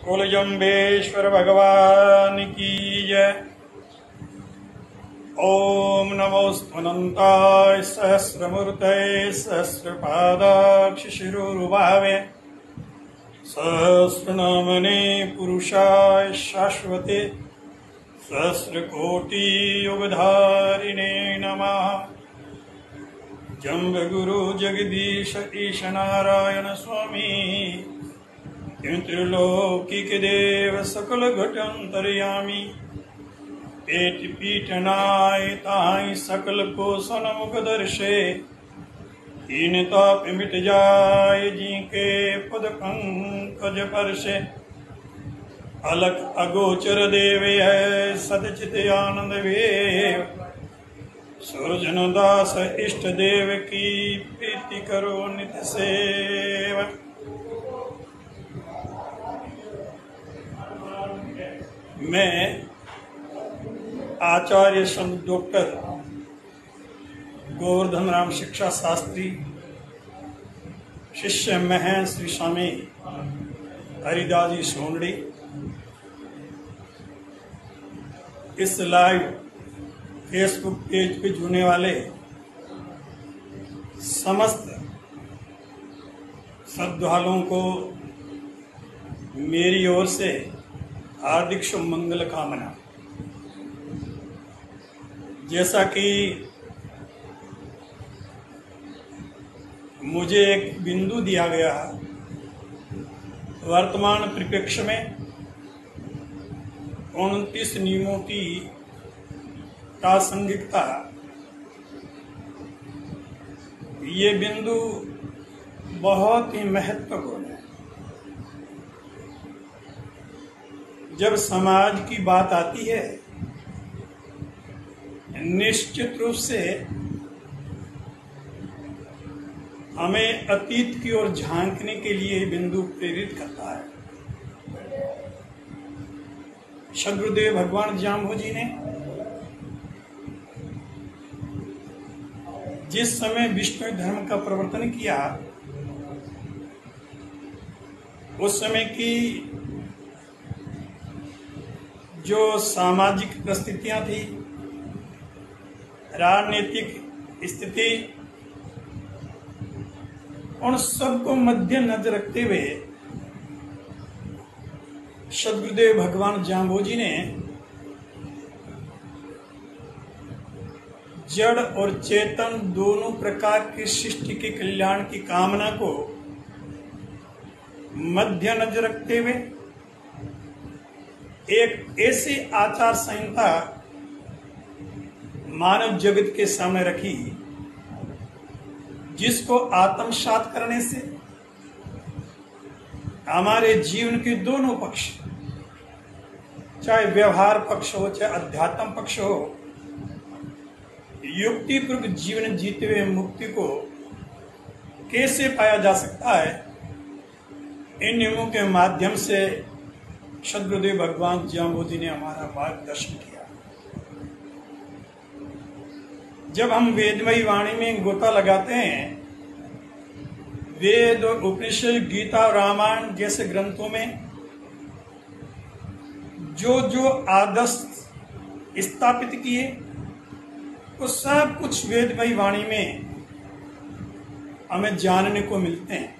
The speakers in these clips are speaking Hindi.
कुल जम्बेश्वर भगवान की जय। ओम नमोऽस्तुनन्ताय सहस्रमूर्तये सहस्रपादाक्ष शिरोरुभावे सहस्रनामने पुरुषाय शाश्वते सहस्रकोटि युगधारिणे नमः। जम्बगुरु जगदीश ईश नारायण स्वामी त्रिलोकीक देव सकल घटंतरयामी। पेट पीटनाय ताई सकल को सनमुख दर्शे तीन ताप मिट जाय जी के पद पंकज परशे। अलख अगोचर देव है सदचित आनंद वेव सुरजन दास इष्ट देव की प्रीति करो नित सेव। मैं आचार्य संत डॉक्टर गोवर्धन राम शिक्षा शास्त्री शिष्य महन श्री स्वामी हरिदास जी सोंडड़ी इस लाइव फेसबुक पेज पे जुड़ने वाले समस्त श्रद्धालुओं को मेरी ओर से हार्दिक शुभ मंगल कामना। जैसा कि मुझे एक बिंदु दिया गया वर्तमान परिप्रेक्ष्य में 29 नियमों की प्रासंगिकता, ये बिंदु बहुत ही महत्वपूर्ण है। जब समाज की बात आती है निश्चित रूप से हमें अतीत की ओर झांकने के लिए बिंदु प्रेरित करता है। सद्गुरुदेव भगवान जाम्बू जी ने जिस समय विष्णु धर्म का प्रवर्तन किया उस समय की जो सामाजिक परिस्थितियां थी, राजनीतिक स्थिति, उन सबको मद्देनजर रखते हुए सद्गुरुदेव भगवान जाम्बू जी ने जड़ और चेतन दोनों प्रकार की सृष्टि के कल्याण की कामना को मद्देनजर रखते हुए एक ऐसी आचार संहिता मानव जगत के सामने रखी जिसको आत्मसात करने से हमारे जीवन के दोनों पक्ष, चाहे व्यवहार पक्ष हो चाहे अध्यात्म पक्ष हो, युक्तिपूर्वक जीवन जीते हुए मुक्ति को कैसे पाया जा सकता है, इन नियमों के माध्यम से सद्गुरुदेव भगवान जाम्बू जी ने हमारा मार्गदर्शन किया। जब हम वेदमयी वाणी में गोता लगाते हैं, वेद और उपनिषद, गीता और रामायण जैसे ग्रंथों में जो जो आदर्श स्थापित किए वो सब कुछ वेदमयी वाणी में हमें जानने को मिलते हैं।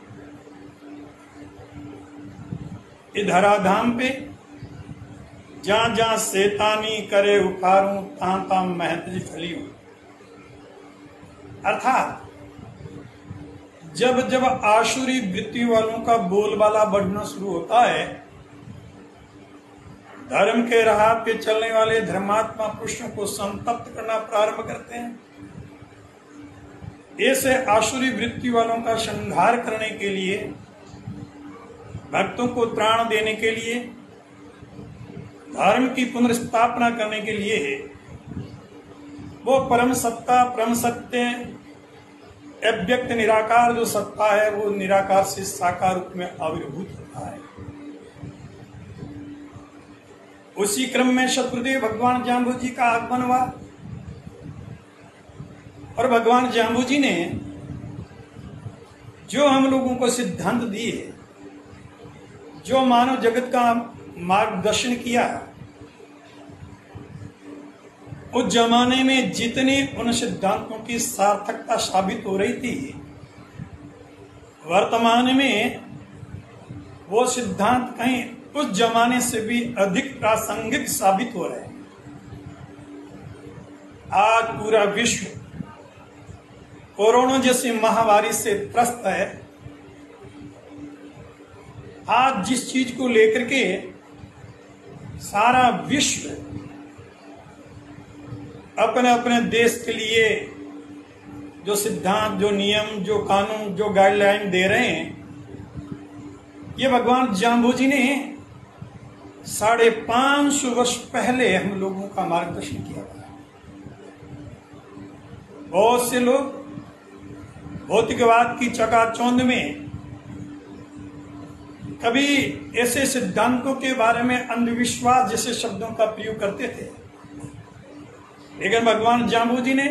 ये धराधाम पे जहां जहां शैतानी करे उखारूं तां तां महतज फलियूं, अर्थात जब जब आसुरी वृत्ति वालों का बोलबाला बढ़ना शुरू होता है, धर्म के राह पे चलने वाले धर्मात्मा पुरुषों को संतप्त करना प्रारंभ करते हैं। ऐसे आसुरी वृत्ति वालों का संहार करने के लिए, भक्तों को त्राण देने के लिए, धर्म की पुनर्स्थापना करने के लिए वो परम सत्ता, परम सत्य, अव्यक्त निराकार जो सत्ता है वो निराकार से साकार रूप में आविर्भूत होता है। उसी क्रम में सद्गुरुदेव भगवान जाम्बू जी का आगमन हुआ और भगवान जाम्बू जी ने जो हम लोगों को सिद्धांत दिए, जो मानव जगत का मार्गदर्शन किया, उस जमाने में जितनी उन सिद्धांतों की सार्थकता साबित हो रही थी, वर्तमान में वो सिद्धांत कहीं उस जमाने से भी अधिक प्रासंगिक साबित हो रहे हैं। आज पूरा विश्व कोरोना जैसी महामारी से त्रस्त है। आज जिस चीज को लेकर के सारा विश्व अपने अपने देश के लिए जो सिद्धांत, जो नियम, जो कानून, जो गाइडलाइन दे रहे हैं, ये भगवान जाम्बोजी ने 550 वर्ष पहले हम लोगों का मार्गदर्शन किया था। बहुत से लोग भौतिकवाद की चकाचौंध में कभी ऐसे सिद्धांतों के बारे में अंधविश्वास जैसे शब्दों का प्रयोग करते थे, लेकिन भगवान जाम्बोजी ने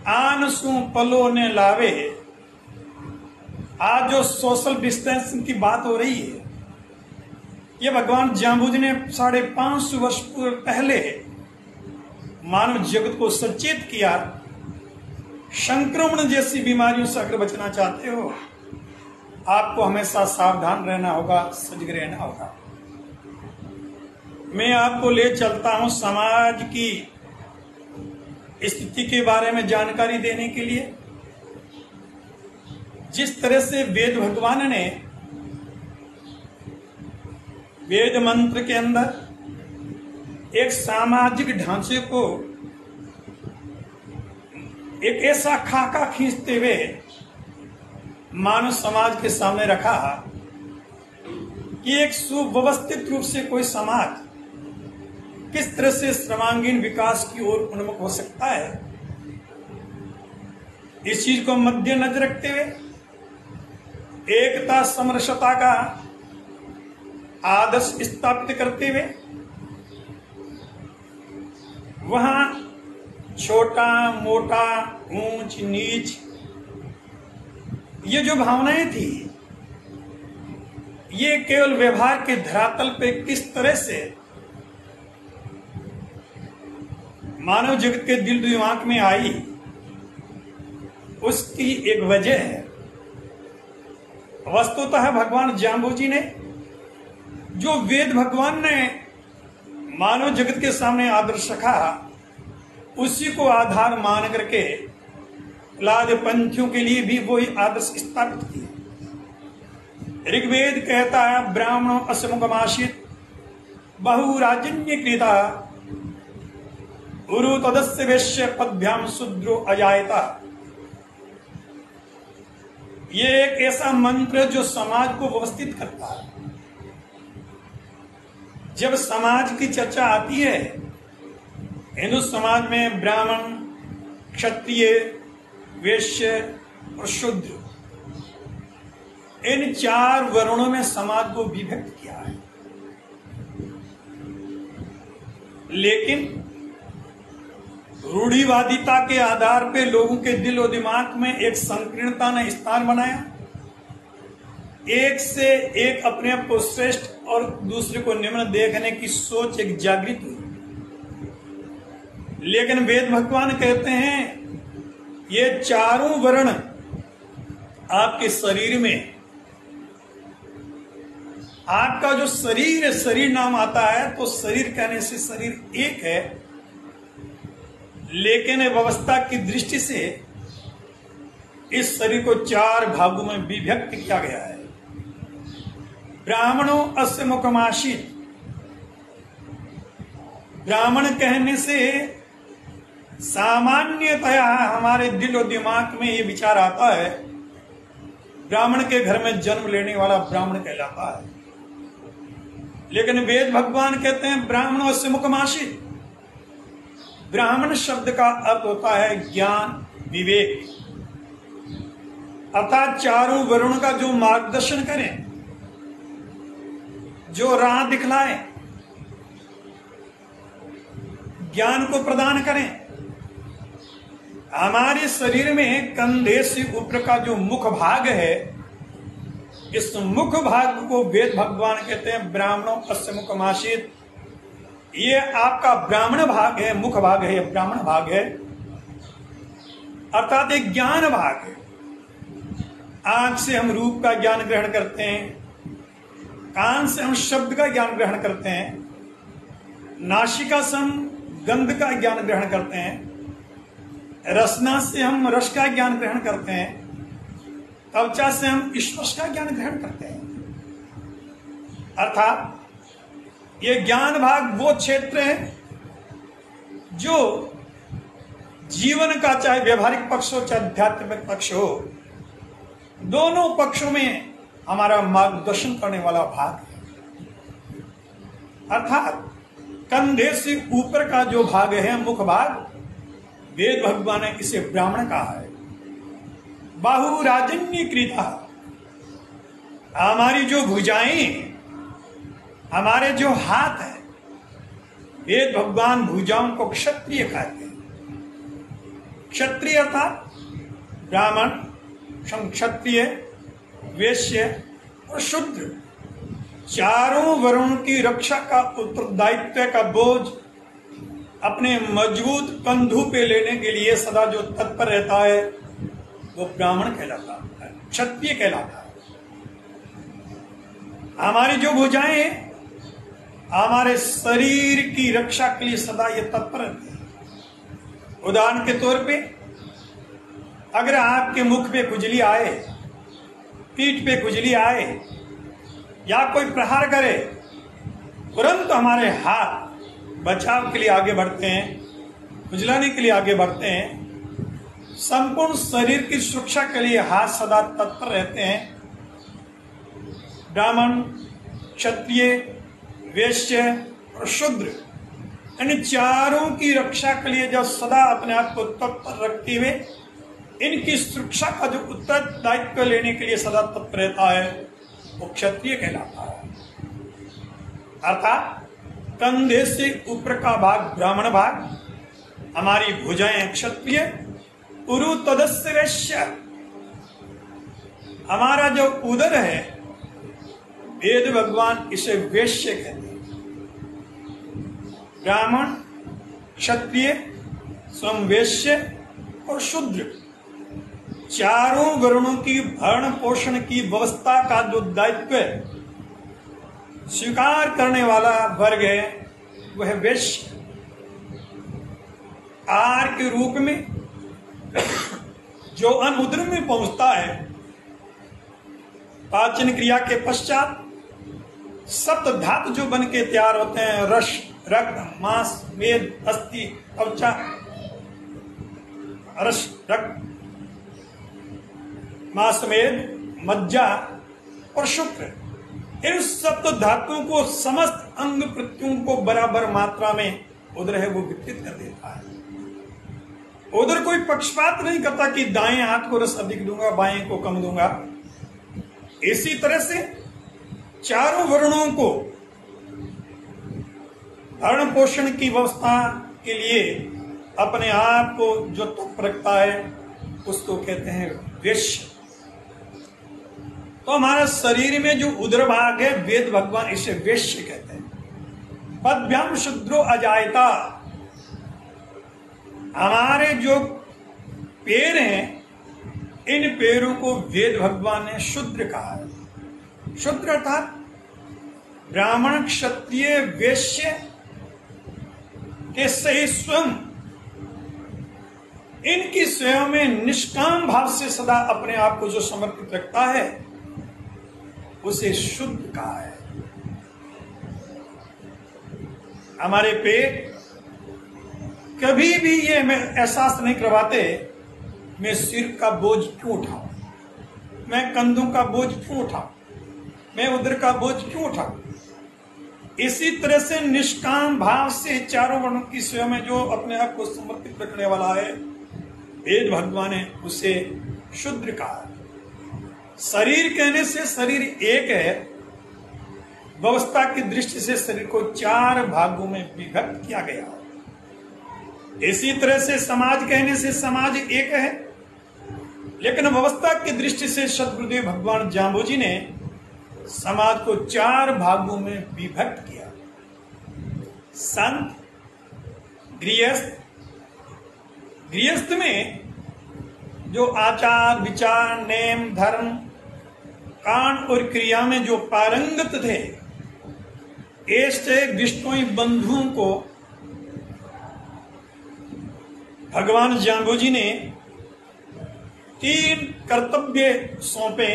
आन सु पलो ने लावे, आज जो सोशल डिस्टेंसिंग की बात हो रही है, ये भगवान जाम्बोजी ने 550 वर्ष पहले मानव जगत को सचेत किया। संक्रमण जैसी बीमारियों से अगर बचना चाहते हो, आपको हमेशा सावधान रहना होगा, सजग रहना होगा। मैं आपको ले चलता हूं समाज की स्थिति के बारे में जानकारी देने के लिए। जिस तरह से वेद भगवान ने वेद मंत्र के अंदर एक सामाजिक ढांचे को एक ऐसा खाका खींचते हुए मानव समाज के सामने रखा कि एक सुव्यवस्थित रूप से कोई समाज किस तरह से सर्वांगीण विकास की ओर उन्मुख हो सकता है, इस चीज को मद्देनजर रखते हुए एकता समरसता का आदर्श स्थापित करते हुए वहां छोटा मोटा, ऊंच नीच, ये जो भावनाएं थी, ये केवल व्यवहार के धरातल पे किस तरह से मानव जगत के दिल दिमाग में आई, उसकी एक वजह है। वस्तुतः भगवान जाम्बोजी ने जो वेद भगवान ने मानव जगत के सामने आदर्श रखा, उसी को आधार मान करके लाद पंथियों के लिए भी वही आदर्श स्थापित किया। ऋग्वेद कहता है, ब्राह्मणों असमुखमाशित बहुराजन्य कृता उरु तदस्य वैश्य पदभ्याम शूद्रो अजायता। ये एक ऐसा मंत्र जो समाज को व्यवस्थित करता है। जब समाज की चर्चा आती है, हिंदू समाज में ब्राह्मण, क्षत्रिय, वैश्य और शूद्र, इन 4 वर्णों में समाज को विभक्त किया है। लेकिन रूढ़िवादिता के आधार पे लोगों के दिल और दिमाग में एक संकीर्णता ने स्थान बनाया। एक से एक अपने आप को श्रेष्ठ और दूसरे को निम्न देखने की सोच एक जागृत हुई। लेकिन वेद भगवान कहते हैं, ये 4 वर्ण आपके शरीर में, आपका जो शरीर है, शरीर नाम आता है तो शरीर कहने से शरीर एक है, लेकिन व्यवस्था की दृष्टि से इस शरीर को 4 भागों में विभक्त किया गया है। ब्राह्मणों अस्य मुखमाशित, ब्राह्मण कहने से सामान्यतया हमारे दिल और दिमाग में ये विचार आता है, ब्राह्मण के घर में जन्म लेने वाला ब्राह्मण कहलाता है। लेकिन वेद भगवान कहते हैं ब्राह्मणों अस्य मुखमाशित। ब्राह्मण शब्द का अर्थ होता है ज्ञान, विवेक, अर्थात 4 वर्णों का जो मार्गदर्शन करें, जो राह दिखलाए, ज्ञान को प्रदान करें। हमारे शरीर में कंधे से ऊपर का जो मुख भाग है, इस मुख भाग को वेद भगवान कहते हैं ब्राह्मणों अस्य मुखमासीत। ये आपका ब्राह्मण भाग है, मुख भाग है, ब्राह्मण भाग है, अर्थात एक ज्ञान भाग है। आंख से हम रूप का ज्ञान ग्रहण करते हैं, कान से हम शब्द का ज्ञान ग्रहण करते हैं, नासिका से हम गंध का ज्ञान ग्रहण करते हैं, रसना से हम रस का ज्ञान ग्रहण करते हैं, त्वचा से हम स्पर्श का ज्ञान ग्रहण करते हैं। अर्थात ये ज्ञान भाग वो क्षेत्र है जो जीवन का चाहे व्यवहारिक पक्ष हो चाहे आध्यात्मिक पक्ष हो, दोनों पक्षों में हमारा मार्गदर्शन करने वाला भाग है। अर्थात कंधे से ऊपर का जो भाग है मुख भाग, वेद भगवान ने इसे ब्राह्मण कहा है। बाहु राजन्यकृता, हमारी जो भुजाएं, हमारे जो हाथ है, वेद भगवान भुजाओं को क्षत्रिय कहते हैं। क्षत्रिय अर्थात ब्राह्मण, क्षत्रिय, वैश्य और शूद्र, चारों वर्णों की रक्षा का उत्तरदायित्व का बोझ अपने मजबूत कंधों पे लेने के लिए सदा जो तत्पर रहता है वो ब्राह्मण कहलाता है, क्षत्रिय कहलाता है। हमारी जो भुजाएं हैं हमारे शरीर की रक्षा के लिए सदा ये तत्पर रहती है। उदाहरण के तौर पे अगर आपके मुख पे खुजली आए, पीठ पे खुजली आए या कोई प्रहार करे, तुरंत हमारे हाथ बचाव के लिए आगे बढ़ते हैं, खुजलाने के लिए आगे बढ़ते हैं। संपूर्ण शरीर की सुरक्षा के लिए हाथ सदा तत्पर रहते हैं। ब्राह्मण, क्षत्रिय, वैश्य और शूद्र, इन चारों की रक्षा के लिए जब सदा अपने आप को तत्पर रखते हुए इनकी सुरक्षा का जो उत्तरदायित्व लेने के लिए सदा तत्पर रहता है वो क्षत्रिय कहलाता है। अर्थात कंधे से ऊपर का भाग ब्राह्मण भाग, हमारी भुजाएं क्षत्रिय, उरु तदस्य वैश्य, हमारा जो उदर है वेद भगवान इसे वैश्य कहते हैं। ब्राह्मण, क्षत्रिय, स्वयं वैश्य और शूद्र, चारों वर्णों की भरण पोषण की व्यवस्था का जो दायित्व स्वीकार करने वाला वर्ग है वह वैश्य। आहार के रूप में जो अन्न उदर में पहुंचता है, पाचन क्रिया के पश्चात सप्त धातु जो बन के तैयार होते हैं, रस, रक्त, मांस, मेद, अस्थि, त्वचा, रस, रक्त, मांस, मेद, मज्जा और शुक्र, इन सप्त धातुओं को समस्त अंग प्रत्यों को बराबर मात्रा में उदर है वो वितरित कर देता है। उदर कोई पक्षपात नहीं करता कि दाएं हाथ को रस अधिक दूंगा, बाएं को कम दूंगा। इसी तरह से चारों वर्णों को भरण पोषण की व्यवस्था के लिए अपने आप को जो तत्पर रखता है उसको कहते हैं वैश्य। तो हमारे शरीर में जो उदर भाग है वेद भगवान इसे वैश्य कहते हैं। पदभ्याम शूद्रो अजायता, हमारे जो पैर हैं इन पैरों को वेद भगवान ने शूद्र कहा है। शूद्र अर्थात ब्राह्मण, क्षत्रिय, वैश्य के सही स्वयं इनकी स्वयं में निष्काम भाव से सदा अपने आप को जो समर्पित रखता है उसे शुद्ध कहा है। हमारे पेट कभी भी ये मैं एहसास नहीं करवाते मैं सिर का बोझ क्यों उठाऊं, मैं कंधों का बोझ क्यों उठाऊं, मैं उदर का बोझ क्यों उठाऊं। इसी तरह से निष्काम भाव से चारों वर्णों की सेवा में जो अपने आप को समर्पित रखने वाला है वेद भगवान ने उसे शूद्र कहा। शरीर कहने से शरीर एक है, व्यवस्था की दृष्टि से शरीर को चार भागों में विभक्त किया गया। इसी तरह से समाज कहने से समाज एक है, लेकिन व्यवस्था की दृष्टि से सद्गुरुदेव भगवान जाम्बोजी ने समाज को 4 भागों में विभक्त किया। संत, गृहस्थ। गृहस्थ में जो आचार विचार नेम धर्म कांड और क्रिया में जो पारंगत थे, ऐसे विष्णुई बंधुओं को भगवान जाम्बोजी ने 3 कर्तव्य सौंपे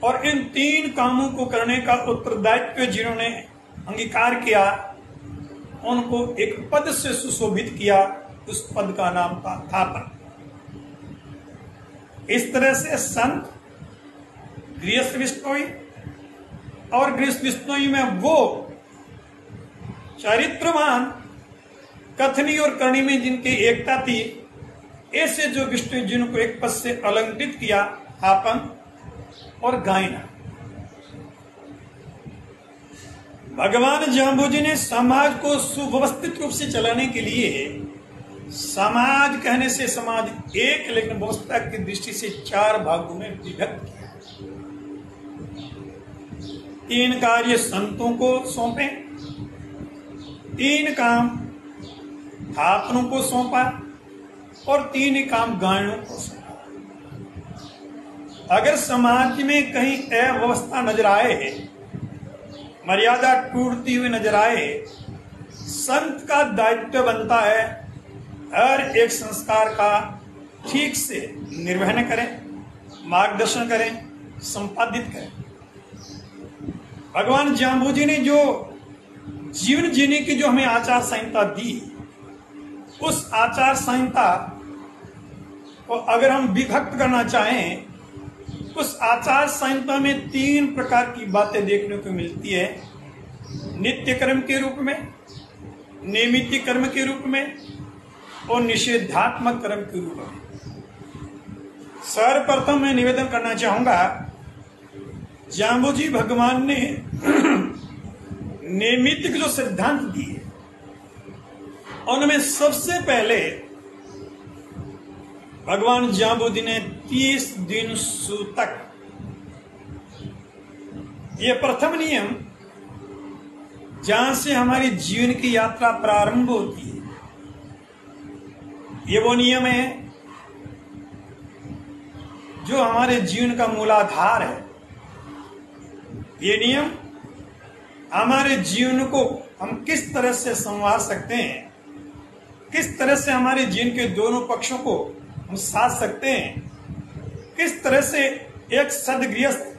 और इन 3 कामों को करने का उत्तरदायित्व जिन्होंने अंगीकार किया उनको एक पद से सुशोभित किया। उस पद का नाम था थापन। इस तरह से संत, गृहस्थ विष्णुई और गृहस्थ विष्णुई में वो चरित्रवान कथनी और करनी में जिनकी एकता थी, ऐसे जो विष्णु जिनको एक पद से अलंकृत किया, थापन और गायना। भगवान जाम्बोजी ने समाज को सुव्यवस्थित रूप से चलाने के लिए, समाज कहने से समाज एक, लेकिन व्यवस्था की दृष्टि से 4 भागों में विभक्त किया। 3 कार्य संतों को सौंपे, 3 काम थापनों को सौंपा और 3 काम गायनों को सौंपा। अगर समाज में कहीं अव्यवस्था नजर आए, मर्यादा टूटती हुई नजर आए, संत का दायित्व बनता है हर एक संस्कार का ठीक से निर्वहन करें, मार्गदर्शन करें, संपादित करें। भगवान जाम्बोजी ने जो जीवन जीने की जो हमें आचार संहिता दी, उस आचार संहिता को अगर हम विभक्त करना चाहें, उस आचार संहिता में 3 प्रकार की बातें देखने को मिलती है। नित्य कर्म के रूप में, नैमित्तिक कर्म के रूप में और निषेधात्मक कर्म के रूप में। सर्वप्रथम मैं निवेदन करना चाहूंगा, जाम्बोजी भगवान ने नैमित्तिक जो सिद्धांत दिए उनमें सबसे पहले भगवान जाम्बोजी ने 30 दिन सूतक, यह प्रथम नियम जहां से हमारी जीवन की यात्रा प्रारंभ होती है, ये वो नियम है जो हमारे जीवन का मूलाधार है। ये नियम हमारे जीवन को हम किस तरह से संवार सकते हैं, किस तरह से हमारे जीवन के दोनों पक्षों को हम साध सकते हैं, किस तरह से एक सद्गृहस्थ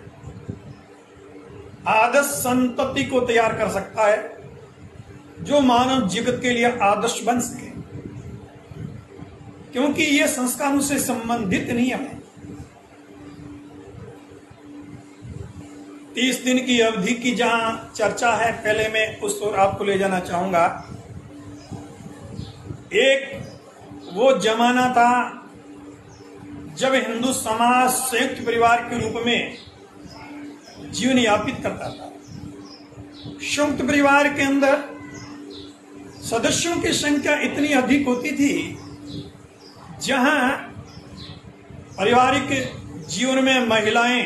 आदर्श संतति को तैयार कर सकता है जो मानव जगत के लिए आदर्श बन सके, क्योंकि यह संस्कारों से संबंधित नियम है। 30 दिन की अवधि की जहां चर्चा है, पहले मैं उस ओर आपको ले जाना चाहूंगा। एक वो जमाना था जब हिंदू समाज संयुक्त परिवार के रूप में जीवन यापित करता था। संयुक्त परिवार के अंदर सदस्यों की संख्या इतनी अधिक होती थी, जहां पारिवारिक जीवन में महिलाएं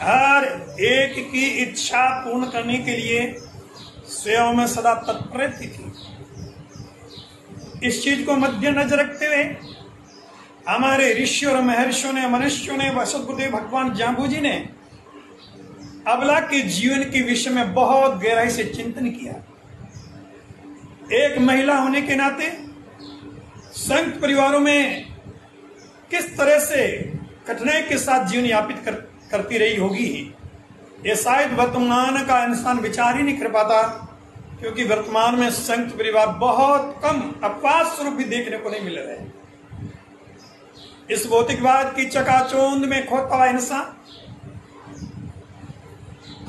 हर एक की इच्छा पूर्ण करने के लिए सेवा में सदा तत्पर रहती थी। इस चीज को मद्देनजर रखते हुए हमारे ऋषि और महर्षियों ने, मनुष्यों ने, सद्गुरुदेव भगवान जाम्बोजी ने अबला के जीवन के विषय में बहुत गहराई से चिंतन किया। एक महिला होने के नाते संयुक्त परिवारों में किस तरह से कठिनाई के साथ जीवन यापित करती रही होगी, ये शायद वर्तमान का इंसान विचार ही नहीं कर पाता, क्योंकि वर्तमान में संयुक्त परिवार बहुत कम, अपवाद स्वरूप भी देखने को नहीं मिल रहे हैं। इस भौतिकवाद की चकाचौंध में खोता हुआ इंसान,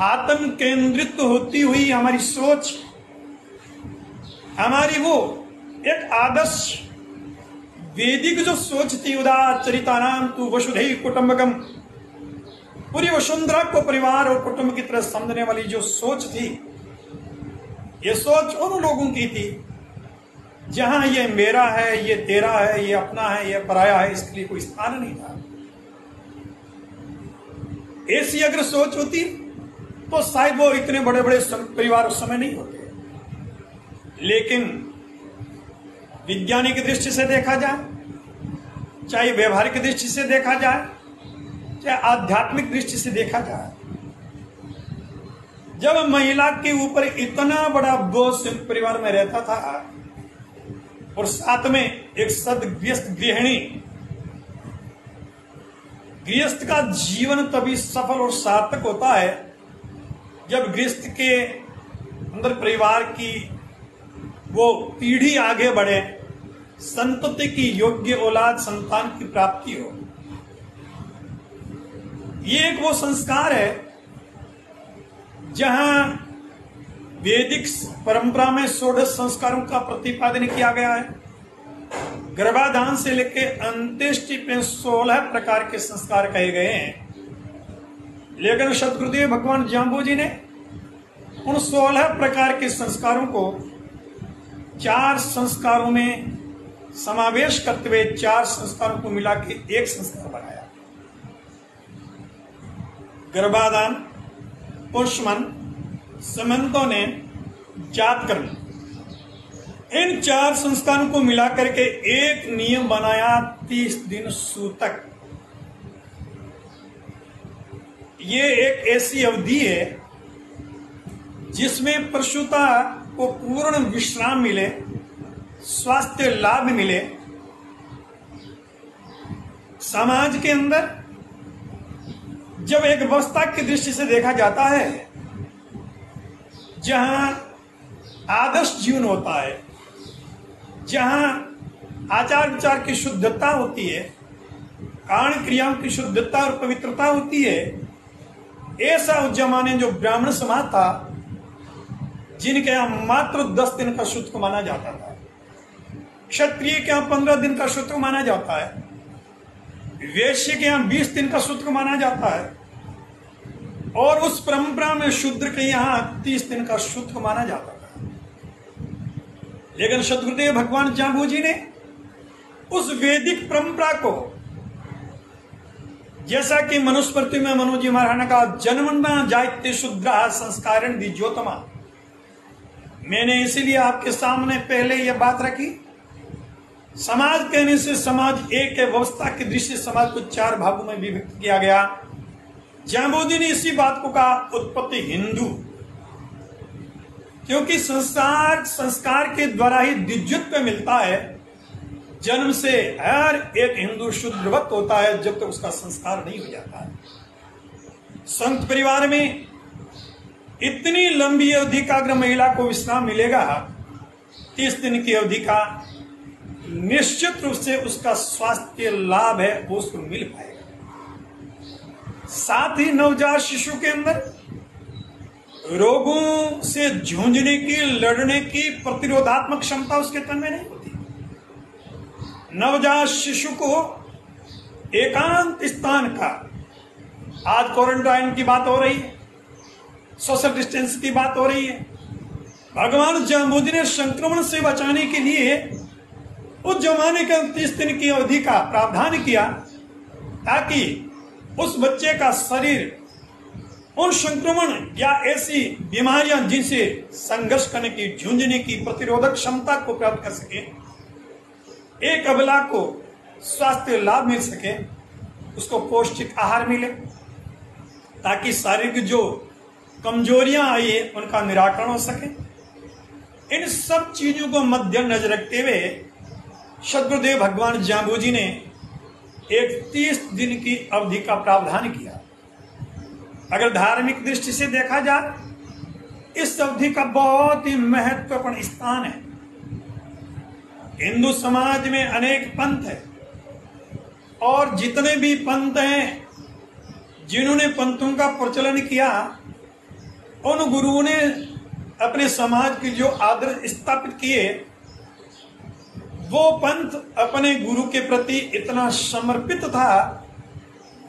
आत्म केंद्रित होती हुई हमारी सोच, हमारी वो एक आदर्श वैदिक जो सोच थी, उदार चरितानाम तु वसुधैव कुटुंबकम, पूरी वसुंधरा को परिवार और कुटुंब की तरह समझने वाली जो सोच थी, ये सोच उन लोगों की थी जहां ये मेरा है, ये तेरा है, ये अपना है, ये पराया है, इसके लिए कोई स्थान नहीं था। ऐसी अगर सोच होती तो शायद वो इतने बड़े बड़े परिवार उस समय नहीं होते। लेकिन विज्ञानिक दृष्टि से देखा जाए, चाहे व्यवहारिक दृष्टि से देखा जाए, चाहे आध्यात्मिक दृष्टि से देखा जाए, जब महिला के ऊपर इतना बड़ा बोझ परिवार में रहता था और साथ में एक सदगृहस्थ गृहिणी, गृहस्थ का जीवन तभी सफल और सार्थक होता है जब गृहस्थ के अंदर परिवार की वो पीढ़ी आगे बढ़े, संतति की योग्य औलाद संतान की प्राप्ति हो। ये एक वो संस्कार है जहां वैदिक परंपरा में 16 संस्कारों का प्रतिपादन किया गया है। गर्भाधान से लेकर अंत्येष्टि में 16 प्रकार के संस्कार कहे गए हैं। लेकिन सद्गुरुदेव भगवान जाम्बू जी ने उन 16 प्रकार के संस्कारों को 4 संस्कारों में समावेश करते हुए 4 संस्कारों को मिला के एक संस्कार बनाया। गर्भाधान, पुष्मन, समन्तोने, जातकर्म, इन 4 संस्कारों को मिला करके एक नियम बनाया 30 दिन सूतक। ये एक ऐसी अवधि है जिसमें प्रसूता को पूर्ण विश्राम मिले, स्वास्थ्य लाभ मिले। समाज के अंदर जब एक व्यवस्था की दृष्टि से देखा जाता है जहां आदर्श जीवन होता है, जहां आचार विचार की शुद्धता होती है, कारण क्रियाओं की शुद्धता और पवित्रता होती है, ऐसा उस जमाने जो ब्राह्मण समाज था जिनके यहां मात्र 10 दिन का शुद्ध को माना जाता था, क्षत्रिय के यहां 15 दिन का शुद्ध को माना जाता है, वैश्य के यहां 20 दिन का शुद्ध को माना जाता है, और उस परंपरा में शूद्र के यहां 30 दिन का शुद्ध को माना जाता था। लेकिन सद्गुरुदेव भगवान जाम्बू जी ने उस वैदिक परंपरा को, जैसा कि मनुस्मृति में मनु जी महाराज ने कहा, जन्मना जायते शूद्रा संस्कारण द्विजोतमा, मैंने इसीलिए आपके सामने पहले यह बात रखी। समाज कहने से समाज एक है, व्यवस्था की दृष्टि से समाज को 4 भागों में विभक्त किया गया। जाम्बू जी ने इसी बात को कहा उत्पत्ति हिंदू, क्योंकि संस्कार के द्वारा ही द्विजत्व मिलता है। जन्म से हर एक हिंदू शुद्धवत होता है जब तक उसका संस्कार नहीं हो जाता है। संत परिवार में इतनी लंबी अवधि का अगर महिला को विश्राम मिलेगा, 30 दिन की अवधि का, निश्चित रूप से उसका स्वास्थ्य लाभ है वो उसको मिल पाएगा। साथ ही नवजात शिशु के अंदर रोगों से जूझने की, लड़ने की प्रतिरोधात्मक क्षमता उसके तन में नहीं होती। नवजात शिशु को एकांत स्थान का, आज क्वारंटाइन की बात हो रही है, सोशल डिस्टेंस की बात हो रही है, भगवान जाम्बू जी ने संक्रमण से बचाने के लिए उस जमाने के 30 दिन की अवधि का प्रावधान किया ताकि उस बच्चे का शरीर उन संक्रमण या ऐसी बीमारियां जिनसे संघर्ष करने की, जूझने की प्रतिरोधक क्षमता को प्राप्त कर सके, एक अबला को स्वास्थ्य लाभ मिल सके, उसको पौष्टिक आहार मिले, ताकि शारीरिक जो कमजोरियां आई है उनका निराकरण हो सके। इन सब चीजों को मद्देनजर रखते हुए सद्गुरुदेव भगवान जाम्बू जी ने एक 30 दिन की अवधि का प्रावधान किया। अगर धार्मिक दृष्टि से देखा जाए, इस अवधि का बहुत ही महत्वपूर्ण स्थान है। हिंदू समाज में अनेक पंथ है और जितने भी पंथ हैं, जिन्होंने पंथों का प्रचलन किया, उन गुरुओं ने अपने समाज के जो आदर्श स्थापित किए, वो पंथ अपने गुरु के प्रति इतना समर्पित था,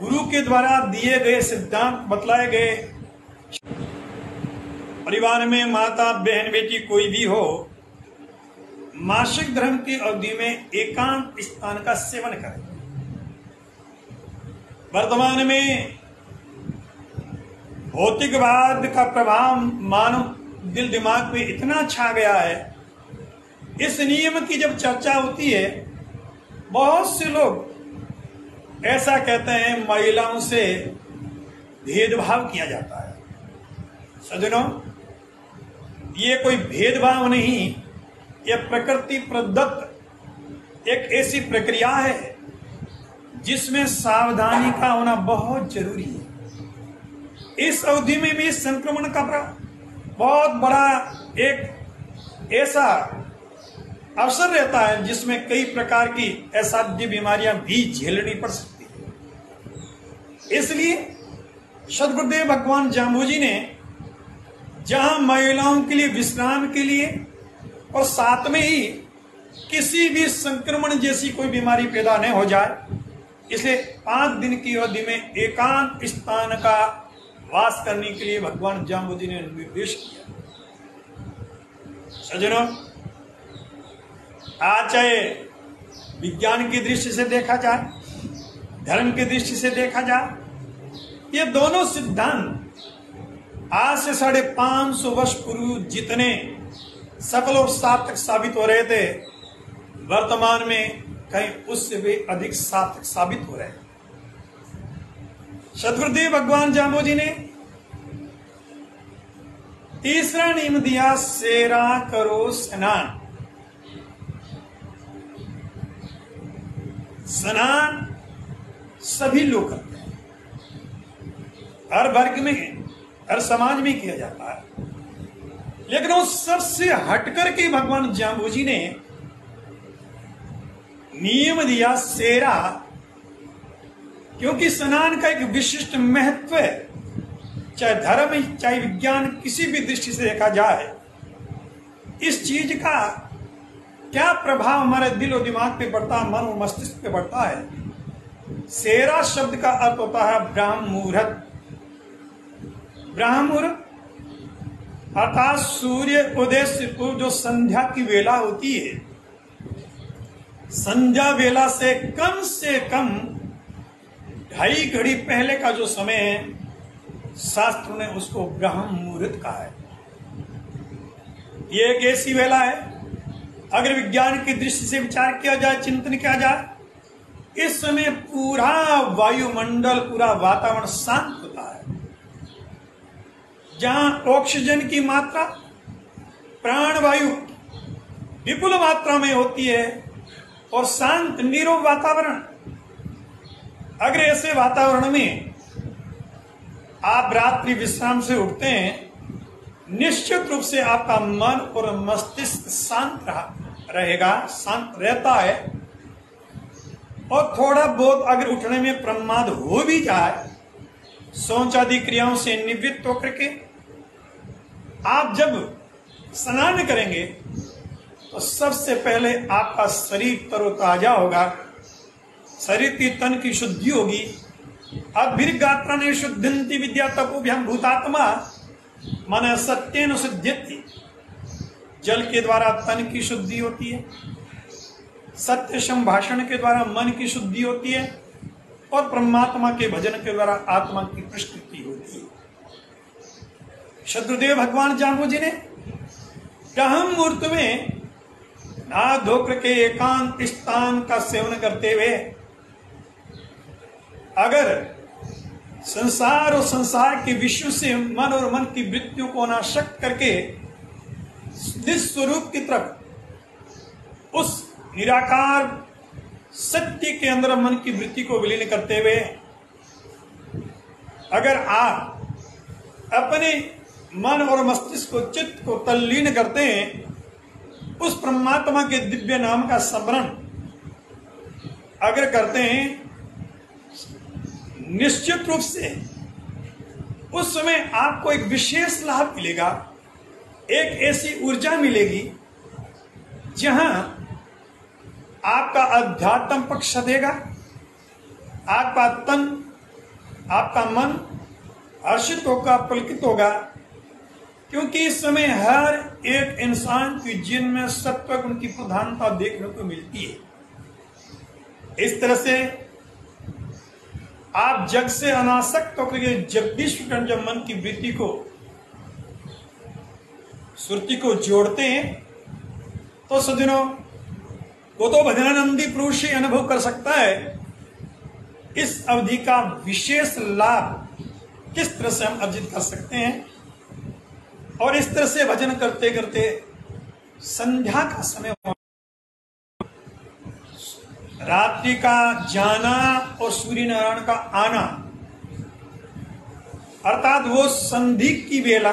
गुरु के द्वारा दिए गए सिद्धांत बतलाए गए। परिवार में माता, बहन, बेटी कोई भी हो, मासिक धर्म की अवधि में एकांत स्थान का सेवन करें। वर्तमान में भौतिकवाद का प्रभाव मानव दिल दिमाग में इतना छा गया है, इस नियम की जब चर्चा होती है, बहुत से लोग ऐसा कहते हैं महिलाओं से भेदभाव किया जाता है। सज्जनों, ये कोई भेदभाव नहीं, यह प्रकृति प्रदत्त एक ऐसी प्रक्रिया है जिसमें सावधानी का होना बहुत जरूरी है। इस अवधि में भी संक्रमण का बहुत बड़ा एक ऐसा अवसर रहता है जिसमें कई प्रकार की असाध्य बीमारियां भी झेलनी पड़ सकती है। इसलिए सद्गुरुदेव भगवान जाम्बू जी ने जहां महिलाओं के लिए विश्राम के लिए और साथ में ही किसी भी संक्रमण जैसी कोई बीमारी पैदा न हो जाए, इसलिए 5 दिन की अवधि में एकांत स्थान का वास करने के लिए भगवान जाम्बू जी ने निर्देश किया। सज्जनों, आज चाहे विज्ञान की दृष्टि से देखा जाए, धर्म की दृष्टि से देखा जाए, ये दोनों सिद्धांत आज से 550 वर्ष पूर्व जितने सफल और सार्थक साबित हो रहे थे, वर्तमान में कहीं उससे भी अधिक सार्थक साबित हो रहे हैं। सद्गुरुदेव भगवान जाम्बू जी ने तीसरा नियम दिया, सेरा करो स्नान। स्नान सभी लोग करते हैं, हर वर्ग में, हर समाज में किया जाता है, लेकिन उस सबसे हटकर के भगवान जाम्बू जी ने नियम दिया सेरा, क्योंकि स्नान का एक विशिष्ट महत्व है। चाहे धर्म चाहे विज्ञान किसी भी दृष्टि से देखा जाए, इस चीज का क्या प्रभाव हमारे दिल और दिमाग पे पड़ता है, मन और मस्तिष्क पे पड़ता है। सेरा शब्द का अर्थ होता है ब्राह्म मुहूर्त। ब्राह्म मुहूर्त अर्थात सूर्य उदय से पूर्व जो संध्या की वेला होती है, संध्या वेला से कम 2.5 घड़ी पहले का जो समय है, शास्त्रों ने उसको ब्राह्म मुहूर्त कहा है। यह एक ऐसी वेला है, अगर विज्ञान की दृष्टि से विचार किया जाए, चिंतन किया जाए, इस समय पूरा वायुमंडल, पूरा वातावरण शांत होता है। जहां ऑक्सीजन की मात्रा, प्राणवायु विपुल मात्रा में होती है और शांत नीरव वातावरण। अगर ऐसे वातावरण में आप रात्रि विश्राम से उठते हैं, निश्चित रूप से आपका मन और मस्तिष्क शांत रहेगा, शांत रहता है। और थोड़ा बहुत अगर उठने में प्रमाद हो भी जाए, सोच आदि क्रियाओं से निवृत्त होकर के आप जब स्नान करेंगे तो सबसे पहले आपका शरीर तरोताजा होगा, शरीर की तन की शुद्धि होगी। अभिर्गात्रा ने शुद्धंति विद्या तपोभ्याम भूतात्मा मन सत्येन शुद्ध्यति। जल के द्वारा तन की शुद्धि होती है, सत्य संभाषण के द्वारा मन की शुद्धि होती है, और परमात्मा के भजन के द्वारा आत्मा की प्रस्कृति होती है। सद्गुरुदेव भगवान जाम्बू जी ने ब्रह्म मुहूर्त में नहा धोकर के एकांत स्थान का सेवन करते हुए अगर संसार और संसार के विश्व से मन और मन की वृत्तियों को अनासक्त करके निज स्वरूप की तरफ, उस निराकार सत्य के अंदर मन की वृत्ति को विलीन करते हुए अगर आप अपने मन और मस्तिष्क को, चित्त को तल्लीन करते हैं, उस परमात्मा के दिव्य नाम का स्मरण अगर करते हैं, निश्चित रूप से उस समय आपको एक विशेष लाभ मिलेगा, एक ऐसी ऊर्जा मिलेगी जहां आपका अध्यात्म पक्ष सधेगा, आपका तन, आपका मन हर्षित होगा, पुलकित होगा, क्योंकि इस समय हर एक इंसान की जीवन में सत्व गुण की प्रधानता देखने को मिलती है। इस तरह से आप जग से अनासक्त होकर जगदीश्वर जब मन की वृत्ति को सुरति को जोड़ते हैं तो सज्जनों, वो तो भजनानंदी पुरुष ही अनुभव कर सकता है इस अवधि का विशेष लाभ किस तरह से हम अर्जित कर सकते हैं। और इस तरह से भजन करते करते संध्या का समय, रात्रि का जाना और सूर्य नारायण का आना, अर्थात वो संधि की वेला,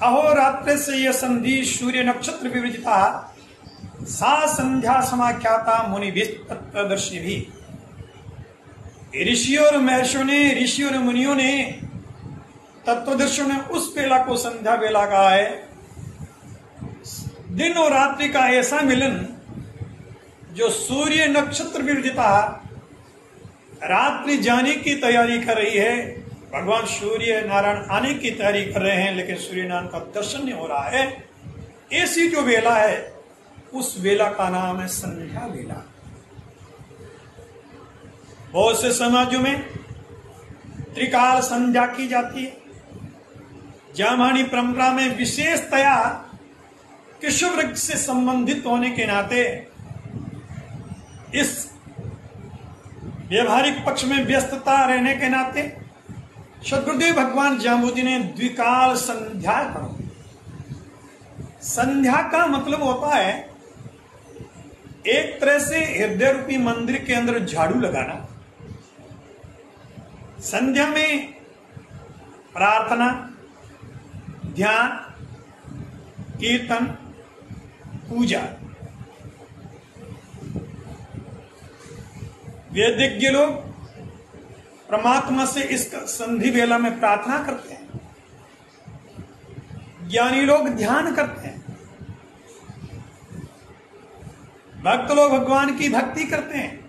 अहोरात्र से यह संधि सूर्य नक्षत्र विवृजिता सा संध्या समाख्याता मुनिभिस्तत्वदर्शी भी। ऋषियों और महर्षियों ने, ऋषियों और मुनियों ने, तत्वदर्शियों ने उस वेला को संध्या वेला कहा है। दिन और रात्रि का ऐसा मिलन जो सूर्य नक्षत्र विरजिता रात्रि जाने की तैयारी कर रही है, भगवान सूर्य नारायण आने की तैयारी कर रहे हैं, लेकिन सूर्य नारायण का दर्शन नहीं हो रहा है। ऐसी जो वेला है उस वेला का नाम है संध्या वेला। बहुत से समाजों में त्रिकाल संध्या की जाती है। जामानी परंपरा में विशेषतया कृष्ण वृक्ष से संबंधित होने के नाते इस व्यवहारिक पक्ष में व्यस्तता रहने के नाते सद्गुरुदेव भगवान जाम्बूजी ने द्विकाल संध्या करो। संध्या का मतलब होता है एक तरह से हृदय रूपी मंदिर के अंदर झाड़ू लगाना। संध्या में प्रार्थना, ध्यान, कीर्तन, पूजा। वैदिज्ञ लोग परमात्मा से इस संधि वेला में प्रार्थना करते हैं, ज्ञानी लोग ध्यान करते हैं, भक्त लोग भगवान की भक्ति करते हैं,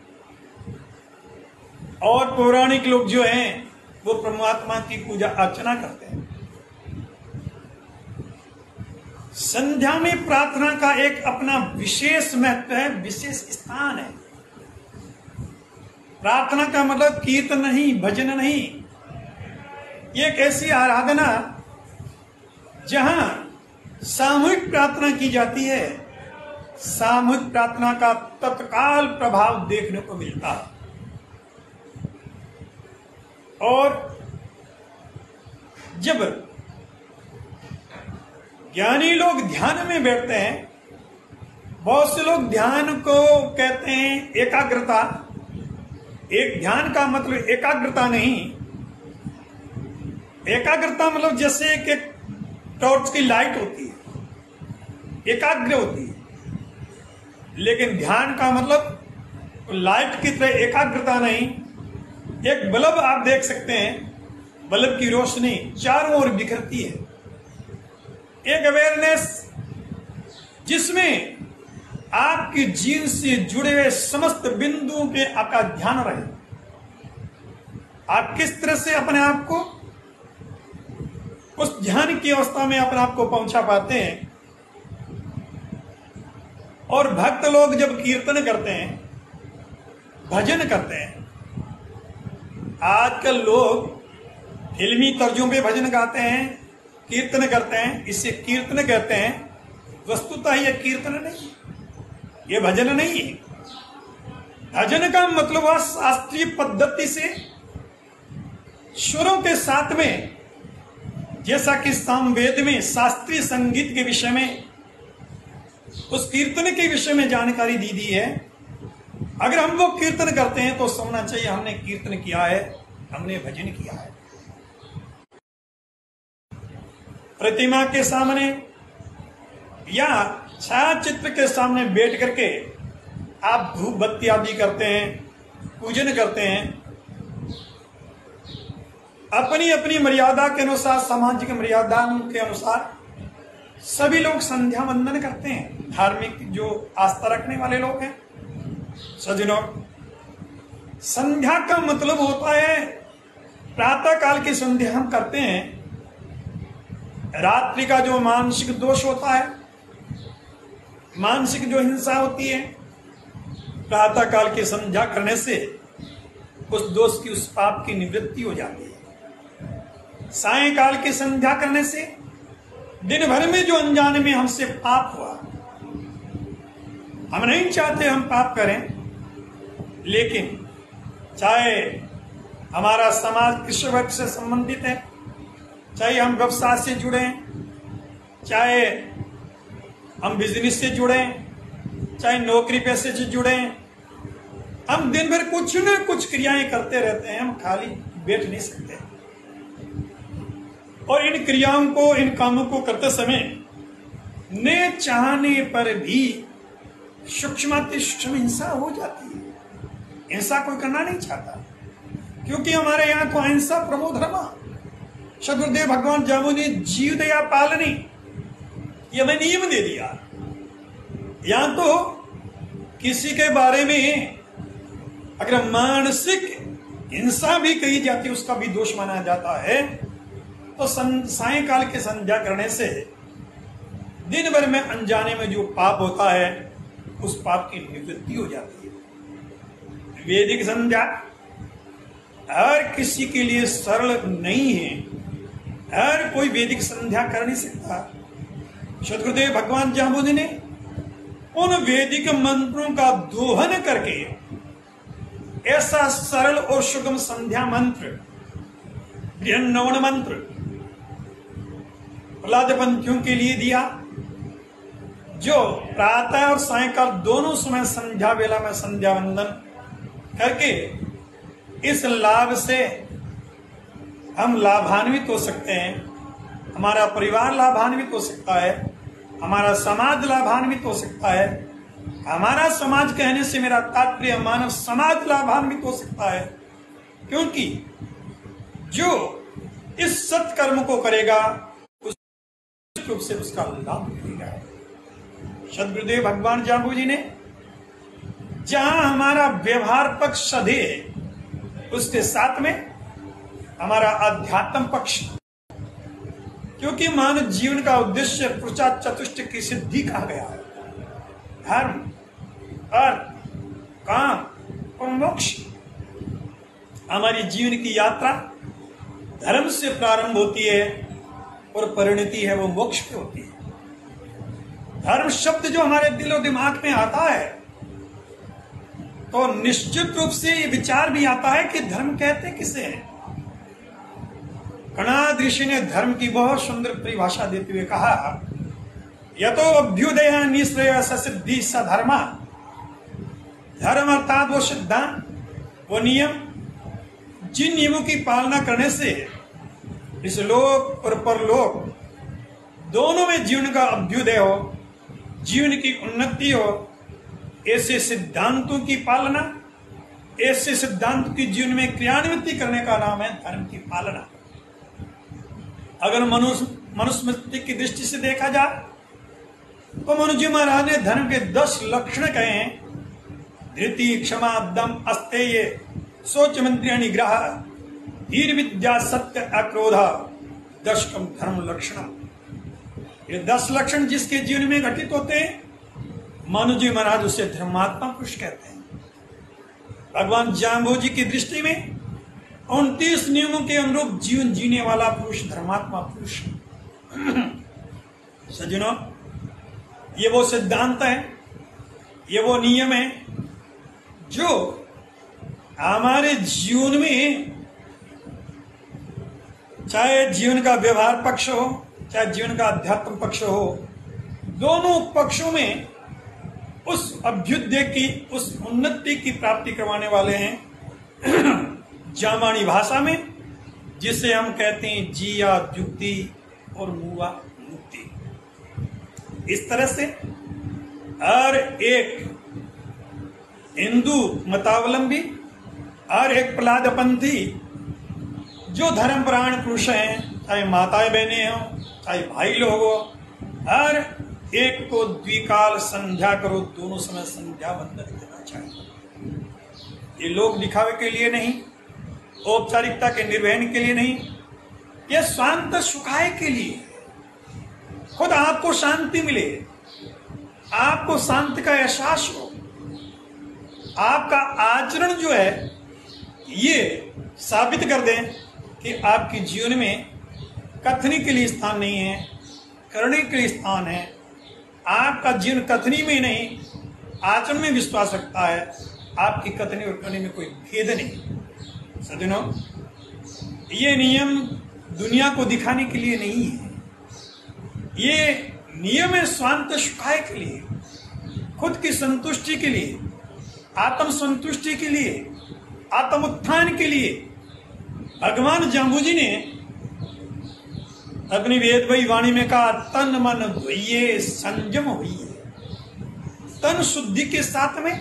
और पौराणिक लोग जो हैं वो परमात्मा की पूजा अर्चना करते हैं। संध्या में प्रार्थना का एक अपना विशेष महत्व है, विशेष स्थान है। प्रार्थना का मतलब कीर्तन नहीं, भजन नहीं, ये एक ऐसी आराधना जहां सामूहिक प्रार्थना की जाती है। सामूहिक प्रार्थना का तत्काल प्रभाव देखने को मिलता है। और जब ज्ञानी लोग ध्यान में बैठते हैं, बहुत से लोग ध्यान को कहते हैं एकाग्रता। एक ध्यान का मतलब एकाग्रता नहीं, एकाग्रता मतलब जैसे एक टॉर्च की लाइट होती है, एकाग्र होती है, लेकिन ध्यान का मतलब लाइट की तरह एकाग्रता नहीं। एक बल्ब आप देख सकते हैं, बल्ब की रोशनी चारों ओर बिखरती है। एक अवेयरनेस जिसमें आपके जीवन से जुड़े हुए समस्त बिंदुओं पे आपका ध्यान रहे। आप किस तरह से अपने आप को उस ध्यान की अवस्था में अपने आप को पहुंचा पाते हैं। और भक्त लोग जब कीर्तन करते हैं, भजन करते हैं, आजकल लोग फिल्मी तर्जों पे भजन गाते हैं, कीर्तन करते हैं, इसे कीर्तन कहते हैं। वस्तुतः यह कीर्तन नहीं, यह भजन नहीं है। भजन का मतलब वह शास्त्रीय पद्धति से सुरों के साथ में, जैसा कि सामवेद में शास्त्रीय संगीत के विषय में, उस कीर्तन के विषय में जानकारी दी है। अगर हम वो कीर्तन करते हैं तो समझना चाहिए हमने कीर्तन किया है, हमने भजन किया है। प्रतिमा के सामने या छायाचित्र के सामने बैठ करके आप धूप बत्ती आदि करते हैं, पूजन करते हैं। अपनी अपनी मर्यादा के अनुसार, सामाजिक मर्यादाओं के अनुसार सभी लोग संध्या वंदन करते हैं। धार्मिक जो आस्था रखने वाले लोग हैं, सज्जनों, संध्या का मतलब होता है प्रातः काल की संध्या हम करते हैं रात्रि का जो मानसिक दोष होता है, मानसिक जो हिंसा होती है, प्रातः काल की संध्या करने से उस दोष की, उस पाप की निवृत्ति हो जाती है। सायंकाल की संध्या करने से दिन भर में जो अनजाने में हमसे पाप हुआ, हम नहीं चाहते हम पाप करें, लेकिन चाहे हमारा समाज कृषि वर्ग से संबंधित है, चाहे हम व्यवसाय से जुड़े हैं, चाहे हम बिजनेस से जुड़े हैं, चाहे नौकरी पैसे से जुड़े हैं, हम दिन भर कुछ न कुछ क्रियाएं करते रहते हैं, हम खाली बैठ नहीं सकते। और इन क्रियाओं को, इन कामों को करते समय न चाहने पर भी सूक्ष्माति सूक्ष्म हिंसा हो जाती है। हिंसा कोई करना नहीं चाहता, क्योंकि हमारे यहाँ तो अहिंसा प्रमो धर्मा, सदगुरुदेव भगवान जामू ने जीव दया पालनी ये हमें नियम दे दिया। यहां तो किसी के बारे में अगर मानसिक हिंसा भी कही जाती है, उसका भी दोष माना जाता है, तो सायंकाल के संध्या करने से दिन भर में अनजाने में जो पाप होता है, उस पाप की निवृत्ति हो जाती है। वैदिक संध्या हर किसी के लिए सरल नहीं है, हर कोई वैदिक संध्या कर नहीं सकता। सदगुरुदेव भगवान जाम्बुदी ने उन वैदिक मंत्रों का दोहन करके ऐसा सरल और सुगम संध्या मंत्र, गृहन्नवन मंत्र प्रहलादपंथियों के लिए दिया, जो प्रातः और सायंकाल दोनों समय संध्या वेला में संध्या वंदन करके इस लाभ से हम लाभान्वित हो सकते हैं, हमारा परिवार लाभान्वित हो सकता है, हमारा समाज लाभान्वित हो सकता है। हमारा समाज कहने से मेरा तात्पर्य मानव समाज लाभान्वित हो सकता है, क्योंकि जो इस सत्कर्म को करेगा उस रूप से उसका लाभ मिलेगा। सदगुरुदेव भगवान जाम्बू जी ने जहां हमारा व्यवहार पक्ष सधे है, उसके साथ में हमारा अध्यात्म पक्ष, क्योंकि मानव जीवन का उद्देश्य पुरुषार्थ चतुष्ट की सिद्धि कहा गया है। धर्म, अर्थ, काम और मोक्ष। हमारी जीवन की यात्रा धर्म से प्रारंभ होती है और परिणति है वो मोक्ष पे होती है। धर्म शब्द जो हमारे दिलो दिमाग में आता है, तो निश्चित रूप से ये विचार भी आता है कि धर्म कहते किसे हैं। कणाद ऋषि ने धर्म की बहुत सुंदर परिभाषा देते हुए कहा, यतो अभ्युदय निश्रेय सिद्धि स धर्मा। धर्म अर्थात वो सिद्धांत, वो नियम, जिन नियमों की पालना करने से इस लोक और परलोक दोनों में जीवन का अभ्युदय हो, जीवन की उन्नति हो, ऐसे सिद्धांतों की पालना, ऐसे सिद्धांत की जीवन में क्रियान्वित करने का नाम है धर्म की पालना। अगर मनुस्मृति की दृष्टि से देखा जाए तो मनु जी महाराज ने धर्म के 10 लक्षण कहे हैं। धृति, क्षमा, दम, अस्तेय, सोच, मंत्रिय, निग्रह, धीर, विद्या, सत्य, अक्रोध, दशकम धर्म लक्षणम। ये 10 लक्षण जिसके जीवन में घटित होते हैं, मनु जी महाराज उसे धर्मात्मा पुरुष कहते हैं। भगवान जाम्बू जी की दृष्टि में 29 नियमों के अनुरूप जीवन जीने वाला पुरुष धर्मात्मा पुरुष। सज्जनों, ये वो सिद्धांत है, ये वो नियम है जो हमारे जीवन में, चाहे जीवन का व्यवहार पक्ष हो, चाहे जीवन का अध्यात्म पक्ष हो, दोनों पक्षों में उस अभ्युदय की, उस उन्नति की प्राप्ति करवाने वाले हैं। जामानी भाषा में जिसे हम कहते हैं जिया जुक्ति और मुआ मुक्ति। इस तरह से हर एक हिंदू मतावलंबी, हर एक प्रहलादपंथी जो धर्मपरायण पुरुष हैं, चाहे माताएं बहनें हो, चाहे भाई लोग हो, हर एक को द्विकाल संध्या करो, दोनों समय संध्या वंदन करना चाहिए। ये लोग दिखावे के लिए नहीं, औपचारिकता के निर्वहन के लिए नहीं, ये स्वांत सुखाय के लिए। खुद आपको शांति मिले, आपको शांति का एहसास हो, आपका आचरण जो है ये साबित कर दें कि आपके जीवन में कथनी के लिए स्थान नहीं है, करने के लिए स्थान है। आपका जीवन कथनी में नहीं, आचरण में विश्वास रखता है। आपकी कथनी और करने में कोई भेद नहीं। सज्जनों, ये नियम दुनिया को दिखाने के लिए नहीं है, ये नियम है स्वांत सुखाय के लिए, खुद की संतुष्टि के लिए, आत्म संतुष्टि के लिए, आत्म उत्थान के लिए। भगवान जाम्बूजी ने अपनी वेदमयी वाणी में कहा, तन मन धोइए, संयम होइए। तन शुद्धि के साथ में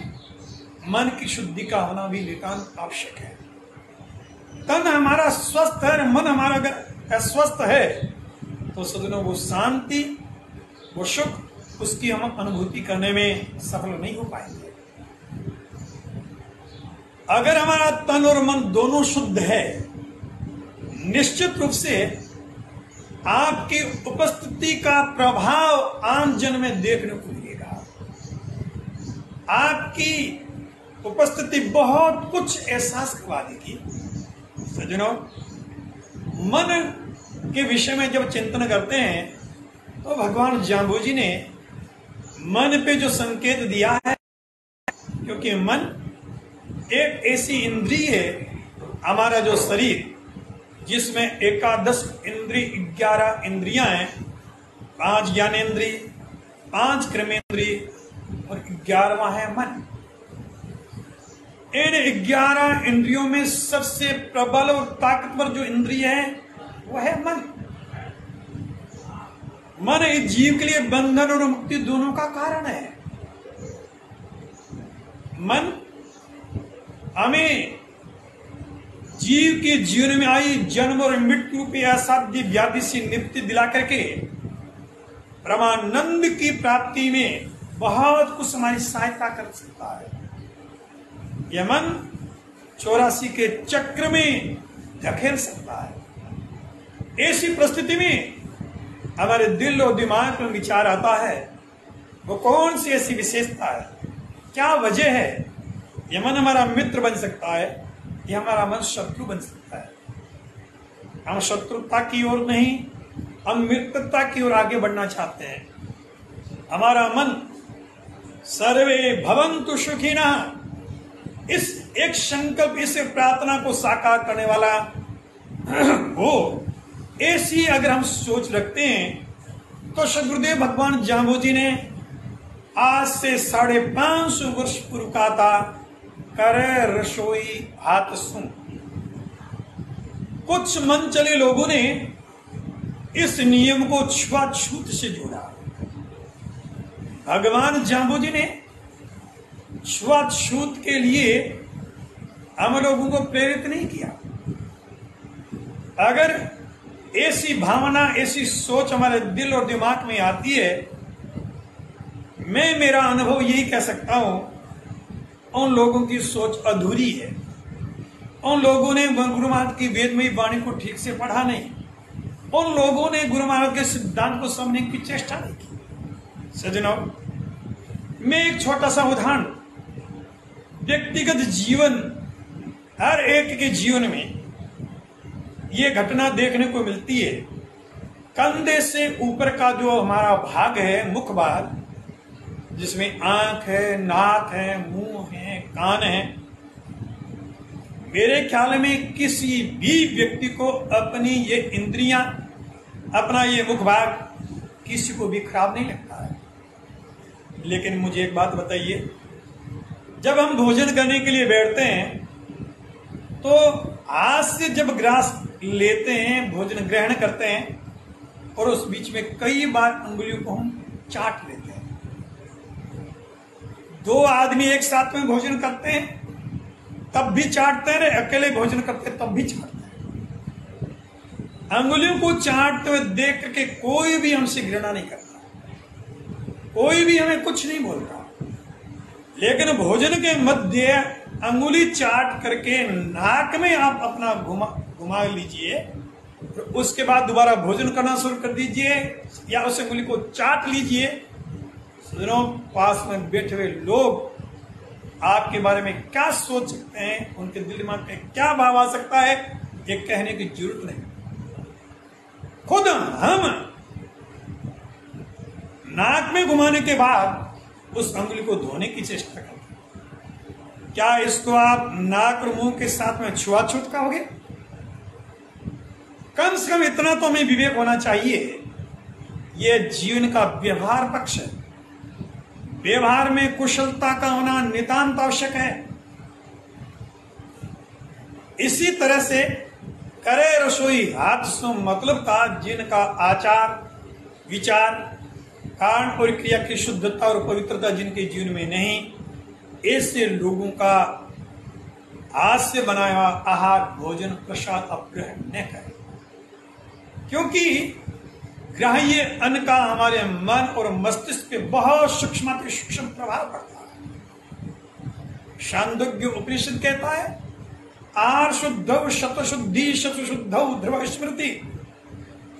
मन की शुद्धि का होना भी नितांत आवश्यक है। तन हमारा स्वस्थ है, मन हमारा अगर अस्वस्थ है तो सज्जनों वो शांति, वो सुख, उसकी हम अनुभूति करने में सफल नहीं हो पाएंगे। अगर हमारा तन और मन दोनों शुद्ध है, निश्चित रूप से आपकी उपस्थिति का प्रभाव आम जन में देखने को मिलेगा। आपकी उपस्थिति बहुत कुछ एहसास करवा देगी। सज्जनों, मन के विषय में जब चिंतन करते हैं तो भगवान जाम्बूजी ने मन पे जो संकेत दिया है, क्योंकि मन एक ऐसी इंद्रिय है, हमारा जो शरीर जिसमें एकादश इंद्रिय 11 इंद्रियां हैं, 5 ज्ञानेंद्रिय, 5 कर्मेंद्रिय और 11वां है मन। इन 11 इंद्रियों में सबसे प्रबल और ताकतवर जो इंद्रिय है वो है मन। मन इस जीव के लिए बंधन और मुक्ति दोनों का कारण है। मन हमें जीव के जीवन में आई जन्म और मृत्यु पे असाध्य व्याधि से निवृत्ति दिला करके परमानंद की प्राप्ति में बहुत कुछ हमारी सहायता कर सकता है। यह मन 84 के चक्र में धकेल सकता है। ऐसी परिस्थिति में हमारे दिल और दिमाग में विचार आता है, वो कौन सी ऐसी विशेषता है, क्या वजह है। यह मन हमारा मित्र बन सकता है, यह हमारा मन शत्रु बन सकता है। हम शत्रुता की ओर नहीं, हम मित्रता की ओर आगे बढ़ना चाहते हैं। हमारा मन सर्वे भवन्तु सुखिनः, इस एक संकल्प, इस प्रार्थना को साकार करने वाला हो, ऐसी अगर हम सोच रखते हैं तो सदगुरुदेव भगवान जाम्बूजी ने आज से 550 वर्ष पूर्व कहा था, करे रसोई हाथ सुन। कुछ मन चले लोगों ने इस नियम को छुआछूत से जोड़ा। भगवान जाम्बूजी ने छुआछूत के लिए हम लोगों को प्रेरित नहीं किया। अगर ऐसी भावना, ऐसी सोच हमारे दिल और दिमाग में आती है, मैं मेरा अनुभव यही कह सकता हूं, उन लोगों की सोच अधूरी है। उन लोगों ने गुरु महाराज की वेदमयी वाणी को ठीक से पढ़ा नहीं। उन लोगों ने गुरु महाराज के सिद्धांत को समझने की चेष्टा नहीं की। सज्जनों, मैं एक छोटा सा उदाहरण, व्यक्तिगत जीवन, हर एक के जीवन में ये घटना देखने को मिलती है। कंधे से ऊपर का जो हमारा भाग है, मुख भाग, जिसमें आंख है, नाक है, मुंह है, कान है, मेरे ख्याल में किसी भी व्यक्ति को अपनी ये इंद्रियां, अपना ये मुख भाग किसी को भी खराब नहीं लगता है। लेकिन मुझे एक बात बताइए, जब हम भोजन करने के लिए बैठते हैं तो हाथ से जब ग्रास लेते हैं, भोजन ग्रहण करते हैं, और उस बीच में कई बार उंगलियों को हम चाट लेते हैं। 2 आदमी एक साथ में भोजन करते हैं तब भी चाटते हैं, अकेले भोजन करते हैं तब भी चाटते हैं। अंगुलियों को चाटते हुए देख करके कोई भी हमसे घृणा नहीं करता, कोई भी हमें कुछ नहीं बोलता। लेकिन भोजन के मध्य अंगुली चाट करके नाक में आप अपना घुमा लीजिए उसके बाद दोबारा भोजन करना शुरू कर दीजिए या उस अंगुली को चाट लीजिए। सज्जनों, पास में बैठे हुए लोग आपके बारे में क्या सोच सकते हैं, उनके दिल दिमाग में क्या भाव आ सकता है, ये कहने की जरूरत नहीं। खुद हम नाक में घुमाने के बाद उस अंगुली को धोने की चेष्टा करते हैं। क्या इसको आप नाक और मुंह के साथ में छुआछूत कहोगे? कम से कम इतना तो हमें विवेक होना चाहिए। यह जीवन का व्यवहार पक्ष है। व्यवहार में कुशलता का होना नितांत आवश्यक है। इसी तरह से करे रसोई हाथ सो मतलब का जिनका आचार विचार कारण और क्रिया की शुद्धता और पवित्रता जिनके जीवन में नहीं, ऐसे लोगों का हाथ से बनाया हुआ आहार भोजन प्रसाद अपग्रहण न करें, क्योंकि ग्राह्य अन्न का हमारे मन और मस्तिष्क पे बहुत सूक्ष्म प्रभाव पड़ता है। छांदोग्य उपनिषद कहता है आहार शुद्ध शतशुद्धि शतशुद्ध ध्रुव स्मृति।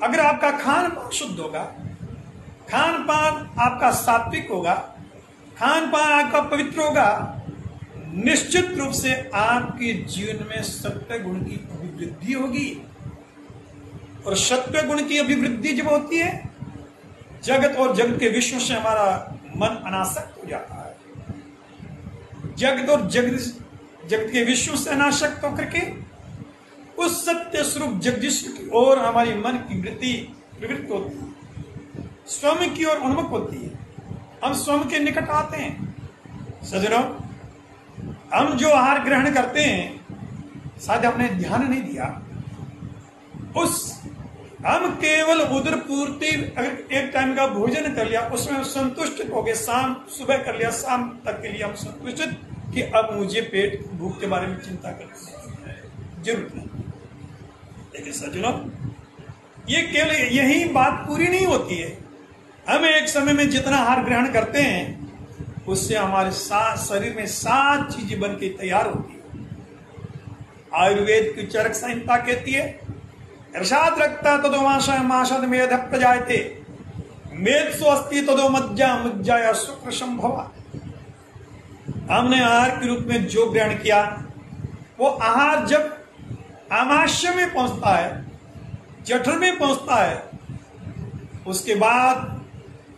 अगर आपका खान पान शुद्ध होगा, खान पान आपका सात्विक होगा, खान पान आपका पवित्र होगा, निश्चित रूप से आपके जीवन में सत्य गुण की अभिवृद्धि होगी। और सत्य गुण की अभिवृद्धि जब होती है, जगत और जगत के विश्व से हमारा मन अनासक्त हो जाता है। जगत और जगत के विश्व से अनासक्त होकर के उस सत्य स्वरूप जगदीश की ओर हमारी मन की वृत्ति प्रवृत्त होती है, स्वयं की ओर उन्मुख होती है। हम स्वयं के निकट आते हैं। सज्जनों, हम जो आहार ग्रहण करते हैं शायद आपने ध्यान नहीं दिया, उस हम केवल उदर पूर्ति, अगर एक टाइम का भोजन कर लिया उसमें संतुष्ट हो गए, शाम सुबह कर लिया, शाम तक के लिए हम संतुष्ट कि अब मुझे पेट भूख के बारे में चिंता करने की जरूरत नहीं। लेकिन सज्जनों, ये केवल यही बात पूरी नहीं होती है। हम एक समय में जितना आहार ग्रहण करते हैं उससे हमारे शरीर में 7 चीजें बन के तैयार होती है। आयुर्वेद की चरक संहिता कहती है रसाद रक्ता तदो माशद मेध प्रजायते मेध अस्ति तदो मज्जा मज्जाया शुक्र संभवा। हमने आहार के रूप में जो ग्रहण किया, वो आहार जब आमाशय में पहुंचता है, जठर में पहुंचता है, उसके बाद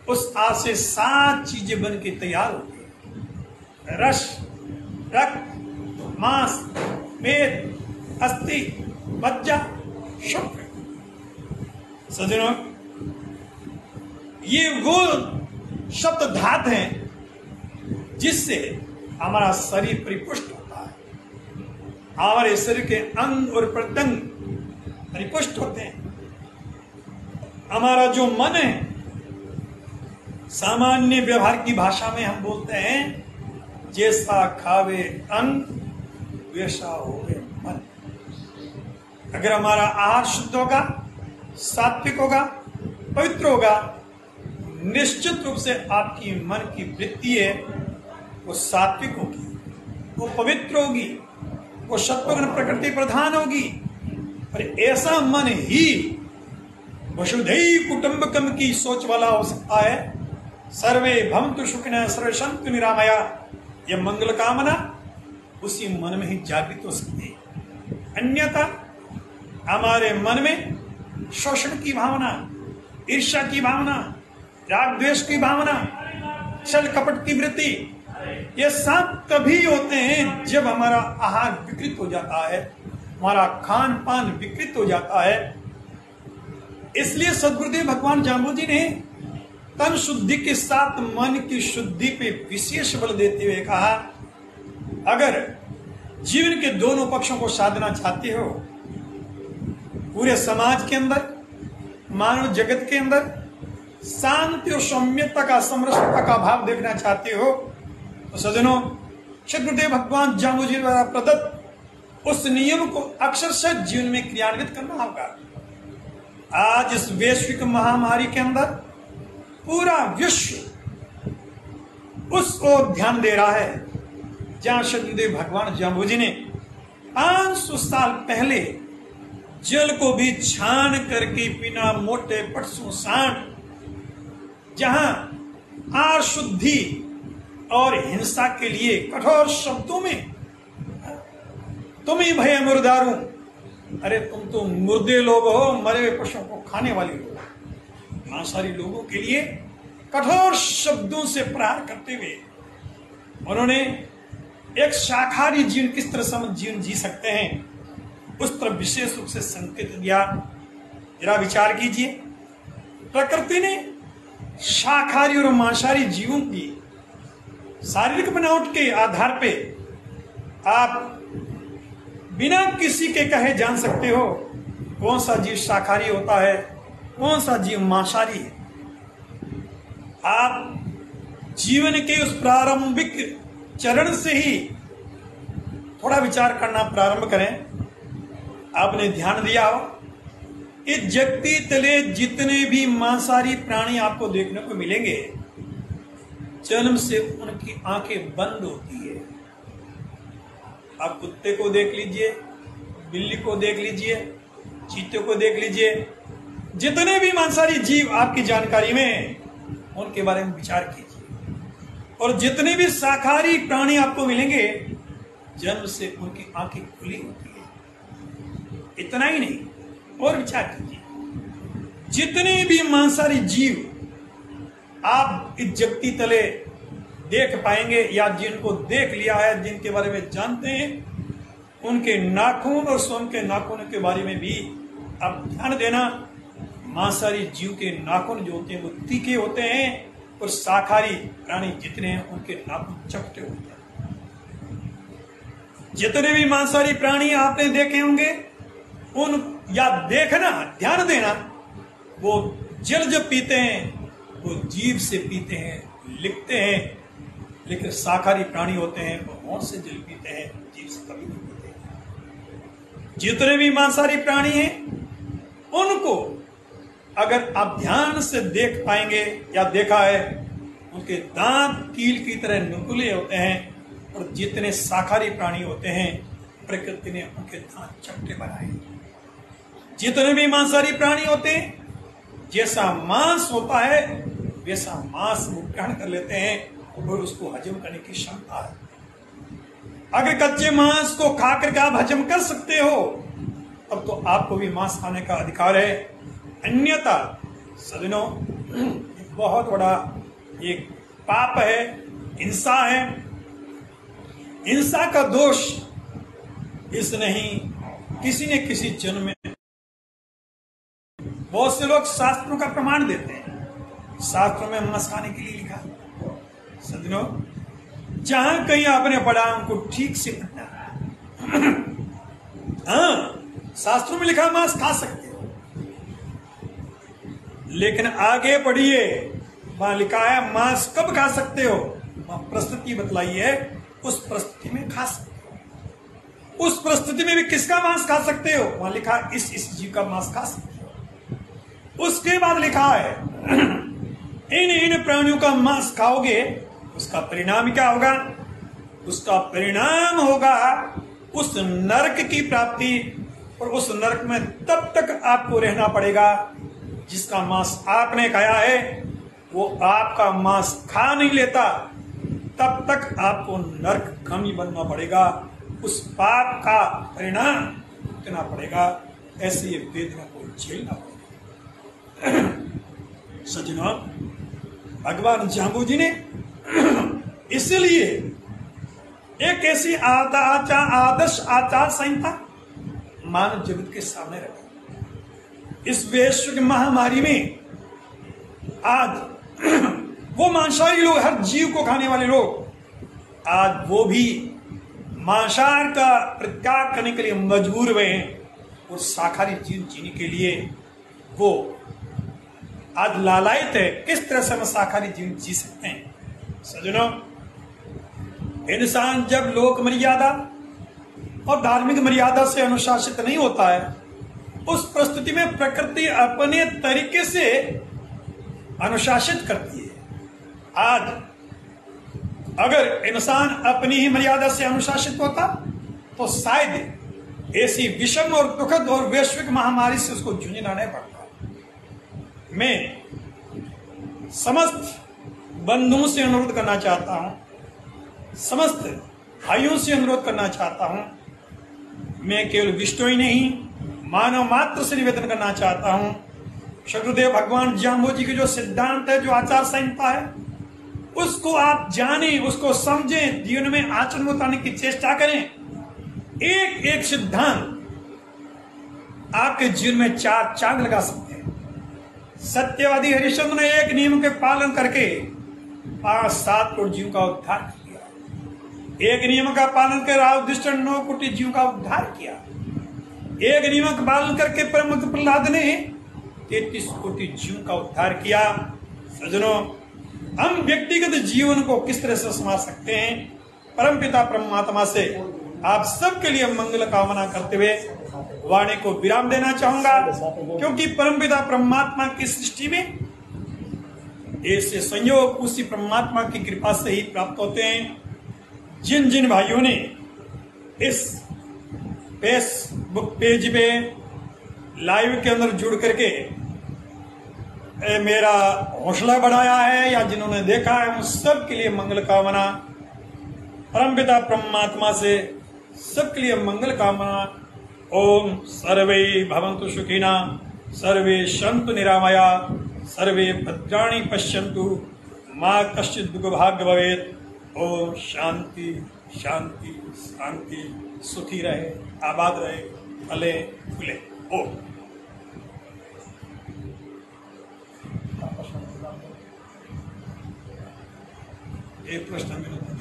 उस आहार से 7 चीजें बन के तैयार होती है। रस, रक्त, मांस, मेद, अस्थि, मज्जा, शुक्र। सज्जनों, ये वो शब्द धात हैं जिससे हमारा शरीर परिपुष्ट होता है, हमारे शरीर के अंग और प्रत्यंग परिपुष्ट होते हैं। हमारा जो मन है, सामान्य व्यवहार की भाषा में हम बोलते हैं जैसा खावे अंग वैसा होवे मन। अगर हमारा आहार शुद्ध होगा, सात्विक होगा, पवित्र होगा, निश्चित रूप से आपकी मन की वृत्ति है वो सात्विक होगी, वो पवित्र होगी, वो सत्वगुण प्रकृति प्रधान होगी। और ऐसा मन ही वसुधैव कुटुंबकम की सोच वाला हो सकता है। सर्वे भवन्तु सुखिनः सर्वे सन्तु निरामया, यह मंगल कामना उसी मन में ही जागृत हो सकती है। अन्यथा हमारे मन में शोषण की भावना, ईर्ष्या की भावना, राग द्वेष की भावना, छल कपट की वृत्ति, ये सब तभी होते हैं जब हमारा आहार विकृत हो जाता है, हमारा खान पान विकृत हो जाता है। इसलिए सद्गुरुदेव भगवान जाम्बू ने तन शुद्धि के साथ मन की शुद्धि पे विशेष बल देते हुए कहा, अगर जीवन के दोनों पक्षों को साधना चाहते हो, पूरे समाज के अंदर, मानव जगत के अंदर शांति और सौम्यता का, समरसता का भाव देखना चाहते हो, तो सज्जनों, सद्गुरुदेव भगवान जाम्बू जी द्वारा प्रदत्त उस नियम को अक्षरशः जीवन में क्रियान्वित करना होगा। आज इस वैश्विक महामारी के अंदर पूरा विश्व उस ओर ध्यान दे रहा है जहां सद्गुरुदेव भगवान जाम्बू जी ने 500 साल पहले जल को भी छान करके पीना, मोटे पटसों सांड, जहां आर शुद्धि और हिंसा के लिए कठोर शब्दों में तुम ही भय मुर्दारू, अरे तुम तो मुर्दे लोग हो, मरे हुए पशुओं को खाने वाले लोग। मांसाहारी लोगों के लिए कठोर शब्दों से प्रहार करते हुए उन्होंने एक शाकाहारी जीवन किस तरह से हम जीवन जी सकते हैं उस तरफ विशेष रूप से संकेत दिया। जरा विचार कीजिए, प्रकृति ने शाकाहारी और मांसाहारी जीवों की शारीरिक बनावट के आधार पे आप बिना किसी के कहे जान सकते हो कौन सा जीव शाकाहारी होता है, कौन सा जीव मांसाहारी है। आप जीवन के उस प्रारंभिक चरण से ही थोड़ा विचार करना प्रारंभ करें। आपने ध्यान दिया हो, इस जगती तले जितने भी मांसाहारी प्राणी आपको देखने को मिलेंगे, जन्म से उनकी आंखें बंद होती है। आप कुत्ते को देख लीजिए, बिल्ली को देख लीजिए, चीते को देख लीजिए, जितने भी मांसाहारी जीव आपकी जानकारी में, उनके बारे में विचार कीजिए। और जितने भी शाकाहारी प्राणी आपको मिलेंगे, जन्म से उनकी आंखें खुली होती है। इतना ही नहीं, और विचार कीजिए, जितने भी मांसाहारी जीव आप इस जगती तले देख पाएंगे या जिनको देख लिया है, जिनके बारे में जानते हैं, उनके नाखून और स्वयं के नाखून के बारे में भी आप ध्यान देना। मांसाहारी जीव के नाखून जो होते हैं वो तीखे होते हैं, और शाकाहारी प्राणी जितने हैं उनके नाखून चपटे होते हैं। जितने भी मांसाहारी प्राणी आपने देखे होंगे, उन या देखना, ध्यान देना, वो जल जब पीते हैं वो जीभ से पीते हैं, लिखते हैं। लेकिन शाकाहारी प्राणी होते हैं वो होंठ से जल पीते हैं, जीभ से कभी नहीं पीते। जितने भी मांसाहारी प्राणी हैं, उनको अगर आप ध्यान से देख पाएंगे या देखा है, उनके दांत कील की तरह नुकीले होते हैं। और जितने शाकाहारी प्राणी होते हैं, प्रकृति ने उनके दांत चपटे बनाए। जितने भी मांसाहारी प्राणी होते हैं, जैसा मांस होता है वैसा मांस वो ग्रहण कर लेते हैं और उसको हजम करने की क्षमता है। अगर कच्चे मांस को खाकर के आप हजम कर सकते हो, तब तो आपको भी मांस खाने का अधिकार है। अन्यथा सज्जनों, बहुत बड़ा एक पाप है, हिंसा है। हिंसा का दोष इस नहीं, किसी न किसी जन्म में बहुत से लोग शास्त्रों का प्रमाण देते हैं। शास्त्रों में मांस खाने के लिए लिखा है। सज्जनों, जहां कहीं आपने पढ़ा उनको ठीक से पढ़ना। हाँ, शास्त्रों में लिखा मांस खा सकते हो, लेकिन आगे पढ़िए, वहां लिखा है मांस कब खा सकते हो, वहां परिस्थिति बतलाई है, उस परिस्थिति में खा सकते हो। उस परिस्थिति में भी किसका मांस खा सकते हो, वहां लिखा इस जीव का मांस खा सकते हो। उसके बाद लिखा है इन प्राणियों का मांस खाओगे, उसका परिणाम क्या होगा? उसका परिणाम होगा उस नरक की प्राप्ति, और उस नरक में तब तक आपको रहना पड़ेगा जिसका मांस आपने खाया है। वो आपका मांस खा नहीं लेता, तब तक आपको नरक गामी बनना पड़ेगा, उस पाप का परिणाम भुगतना पड़ेगा। ऐसे ये वेदना को झेलना पड़ेगा। सज्जनों, भगवान जाम्बू जी ने इसलिए एक ऐसी आदर्श आचार संहिता मानव जगत के सामने रखी। इस वैश्विक महामारी में आज वो मांसाहारी लोग, हर जीव को खाने वाले लोग, आज वो भी मांसाहार का परित्याग करने के लिए मजबूर हुए हैं, और शाकाहारी जीवन जीने के लिए वो आज लालायित है। किस तरह से हम शाकाहारी जीवन जी सकते हैं? सज्जनों, इंसान जब लोक मर्यादा और धार्मिक मर्यादा से अनुशासित नहीं होता है, उस परिस्थिति में प्रकृति अपने तरीके से अनुशासित करती है। आज अगर इंसान अपनी ही मर्यादा से अनुशासित होता तो शायद ऐसी विषम और दुखद और वैश्विक महामारी से उसको जूझना नहीं पड़ता। मैं समस्त बंधुओं से अनुरोध करना चाहता हूं, समस्त भाइयों से अनुरोध करना चाहता हूं, मैं केवल विष्णु ही नहीं मानव मात्र से निवेदन करना चाहता हूं, सदगुरुदेव भगवान जाम्बोजी के जो सिद्धांत है, जो आचार संहिता है, उसको आप जानें, उसको समझें, जीवन में आचरण में उतारने की चेष्टा करें। एक एक सिद्धांत आपके जीवन में चार चांद लगा सकते हैं। सत्यवादी हरिश्चंद्र ने एक नियम के पालन करके 5-7 करोड़ जीव का उद्धार किया। एक नियम का पालन कर युधिष्ठिर 9 कोटि जीव का उद्धार किया। एक नियम का पालन करके परम प्रहलाद ने 33 कोटि जीव का उद्धार किया। सज्जनों, हम व्यक्तिगत जीवन को किस तरह से संभाल सकते हैं, परमपिता परमात्मा से आप सबके लिए मंगल कामना करते हुए वाणी को विराम देना चाहूंगा, क्योंकि परमपिता परमात्मा की सृष्टि में ऐसे संयोग उसी परमात्मा की कृपा से ही प्राप्त होते हैं। जिन जिन भाइयों ने इस फेसबुक पेज पे लाइव के अंदर जुड़ करके मेरा हौसला बढ़ाया है या जिन्होंने देखा है, उन सब के लिए मंगल कामना, परमपिता परमात्मा से सबके लिए मंगल कामना। ओम सर्वे भवन्तु सुखिना, सर्वे सन्तु निरामया, सर्वे भद्राणि पश्यन्तु, मा कश्चित् दुःखभाग् भवेत्। ओम शांति शांति शांति। सुखी रहे, आबाद रहे, फले फूले। ओम। एक प्रश्न मेरा